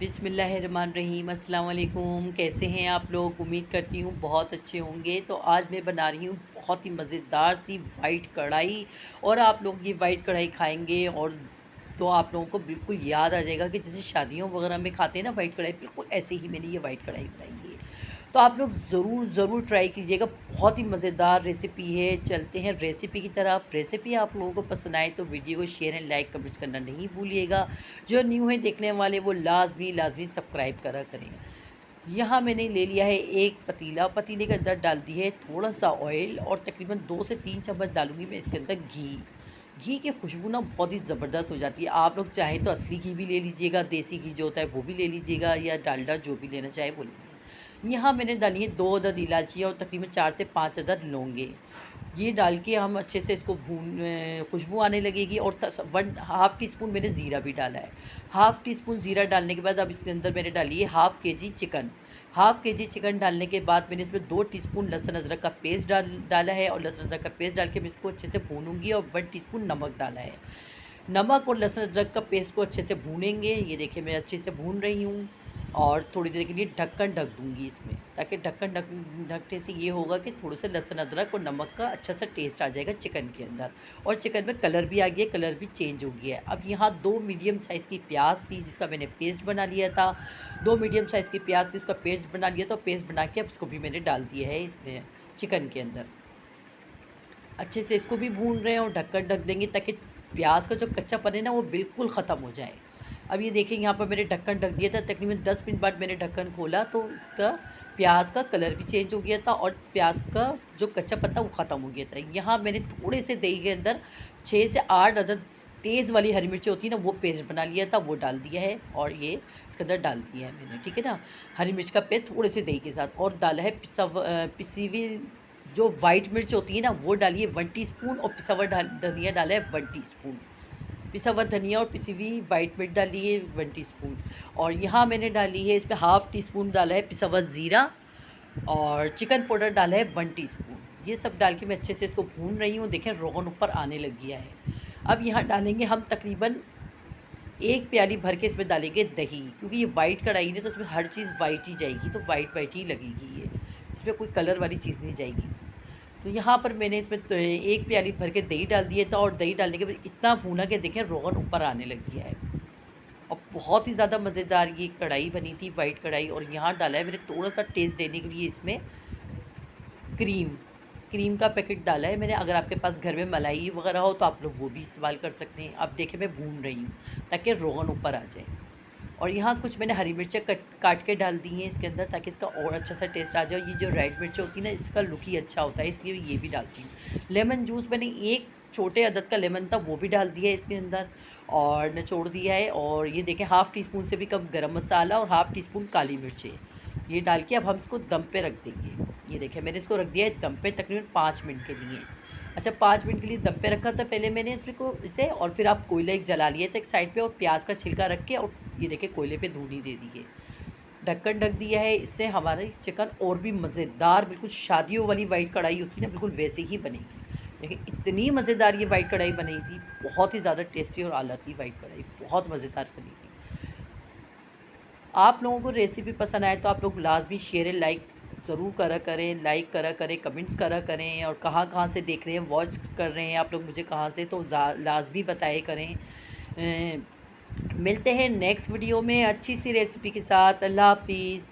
बिस्मिल्लाहिर्रहमानिर्रहीम अस्सलाम वालेकुम। कैसे हैं आप लोग? उम्मीद करती हूँ बहुत अच्छे होंगे। तो आज मैं बना रही हूँ बहुत ही मज़ेदार सी वाइट कढ़ाई। और आप लोग ये वाइट कढ़ाई खाएंगे और तो आप लोगों को बिल्कुल याद आ जाएगा कि जैसे शादियों वगैरह में खाते हैं ना वाइट कढ़ाई, बिल्कुल ऐसे ही मैंने ये वाइट कढ़ाई बनाई है। तो आप लोग ज़रूर ज़रूर ट्राई कीजिएगा, बहुत ही मज़ेदार रेसिपी है। चलते हैं रेसिपी की तरफ। रेसिपी आप लोगों को पसंद आए तो वीडियो को शेयर एंड लाइक कमेंट्स करना नहीं भूलिएगा। जो न्यू है देखने वाले वो लाजमी लाजमी सब्सक्राइब करा करें। यहाँ मैंने ले लिया है एक पतीला। पतीले के अंदर डाल दी है थोड़ा सा ऑयल और तकरीबन 2 से 3 चम्मच डालूंगी मैं इसके अंदर घी। घी की खुशबू ना बहुत ही ज़बरदस्त हो जाती है। आप लोग चाहें तो असली घी भी ले लीजिएगा, देसी घी जो होता है वो भी ले लीजिएगा, या डालडा जो भी लेना चाहे वो लीजिए। यहाँ मैंने डाली है 2 अदद इलायची और तकरीबन 4 से 5 अदद लौंगे। ये डाल के हम अच्छे से इसको खुशबू आने लगेगी। और 1/2 टी स्पून मैंने ज़ीरा भी डाला है। 1/2 टी स्पून ज़ीरा डालने के बाद अब इसके अंदर मैंने डाली है 1/2 केजी चिकन। 1/2 केजी चिकन डालने के बाद मैंने इसमें 2 टीस्पून लहसुन अदरक का पेस्ट डाला है। और लहसुन अदरक का पेस्ट डाल के मैं इसको अच्छे से भूनूंगी। और 1 टीस्पून नमक डाला है। नमक और लहसुन अदरक का पेस्ट को अच्छे से भूनेंगे। ये देखिए मैं अच्छे से भून रही हूँ। और थोड़ी देर के लिए ढक्कन ढक दूँगी इसमें, ताकि ढकने से ये होगा कि थोड़ा सा लहसुन अदरक और नमक का अच्छा सा टेस्ट आ जाएगा चिकन के अंदर। और चिकन में कलर भी आ गया, कलर भी चेंज हो गया है। अब यहाँ 2 मीडियम साइज़ की प्याज थी जिसका मैंने पेस्ट बना लिया था। 2 मीडियम साइज़ की प्याज थी, उसका पेस्ट बना लिया था। पेस्ट बना के अब इसको भी मैंने डाल दिया है इसमें चिकन के अंदर। अच्छे से इसको भी भून रहे हैं और ढक्कन ढक देंगे ताकि प्याज का जो कच्चापन है ना वो बिल्कुल ख़त्म हो जाए। अब ये देखिए यहाँ पर मैंने ढक्कन ढक दिया था। तकरीबन 10 मिनट बाद मैंने ढक्कन खोला तो इसका प्याज का कलर भी चेंज हो गया था और प्याज का जो कच्चापन था वो ख़त्म हो गया था। यहाँ मैंने थोड़े से दही के अंदर 6 से 8 अदद तेज़ वाली हरी मिर्ची होती है ना, वो पेस्ट बना लिया था, वो डाल दिया है। और ये इसके अंदर डाल दिया है मैंने, ठीक है ना। हरी मिर्च का पेस्ट थोड़े से दही के साथ। और डाला है पिसी हुई जो वाइट मिर्च होती है ना वो डालिए 1 टीस्पून। और पिसा हुआ धनिया डाला है 1 टीस्पून। पिसा हुआ धनिया और पिसी हुई वाइट मिर्च डालिए 1 टीस्पून। और यहाँ मैंने डाली है इसमें 1/2 टीस्पून डाला है पिसा हुआ ज़ीरा। और चिकन पाउडर डाला है 1 टीस्पून। ये सब डाल के मैं अच्छे से इसको भून रही हूँ। देखें रोगन ऊपर आने लग गया है। अब यहाँ डालेंगे हम तकरीबन 1 प्याली भर के इसमें डालेंगे दही, क्योंकि ये वाइट कढ़ाई है तो इसमें हर चीज़ वाइट ही जाएगी, तो वाइट वाइट ही लगेगी ये, इसमें कोई कलर वाली चीज़ नहीं जाएगी। तो यहाँ पर मैंने इसमें तो 1 प्याली भर के दही डाल दिया था। और दही डालने के बाद इतना भूना कि देखें रोगन ऊपर आने लग गया है। और बहुत ही ज़्यादा मज़ेदार ये कढ़ाई बनी थी वाइट कढ़ाई। और यहाँ डाला है मैंने थोड़ा सा टेस्ट देने के लिए इसमें क्रीम। क्रीम का पैकेट डाला है मैंने। अगर आपके पास घर में मलाई वगैरह हो तो आप लोग वो भी इस्तेमाल कर सकते हैं। अब देखिए मैं भून रही हूँ ताकि रोगन ऊपर आ जाए। और यहाँ कुछ मैंने हरी मिर्चें काट के डाल दी हैं इसके अंदर, ताकि इसका और अच्छा सा टेस्ट आ जाए। ये जो रेड मिर्च होती है ना इसका लुक ही अच्छा होता है, इसलिए ये भी डालती हूँ। लेमन जूस मैंने 1 छोटे अदद का लेमन था वो भी डाल दिया है इसके अंदर और निचोड़ दिया है। और ये देखें 1/2 टीस्पून से भी कम गरम मसाला और 1/2 टीस्पून काली मिर्चें ये डाल के अब हम इसको दम पे रख देंगे। ये देखें मैंने इसको रख दिया है दम पे तकरीबन 5 मिनट के लिए। अच्छा 5 मिनट के लिए दम पे रखा था पहले मैंने इसमें को इसे। और फिर आप कोयला एक जला लिए थे एक साइड पे और प्याज का छिलका रख के, और ये देखिए कोयले पे धूनी दे दी है। ढक्कन ढक दिया है। इससे हमारी चिकन और भी मज़ेदार, बिल्कुल शादियों वाली वाइट कढ़ाई होती है ना, बिल्कुल वैसे ही बनेगी। देखिए इतनी मज़ेदार ये वाइट कढ़ाई बनी थी, बहुत ही ज़्यादा टेस्टी और आला थी वाइट कढ़ाई, बहुत मज़ेदार बनी थी। आप लोगों को रेसिपी पसंद आए तो आप लोग लाजमी शेयर एंड लाइक ज़रूर करा करें, लाइक करा करें, कमेंट्स करा करें। और कहाँ कहाँ से देख रहे हैं, वॉच कर रहे हैं आप लोग मुझे कहाँ से, तो लाजमी बताए करें। मिलते हैं नेक्स्ट वीडियो में अच्छी सी रेसिपी के साथ। अल्लाह हाफिज़।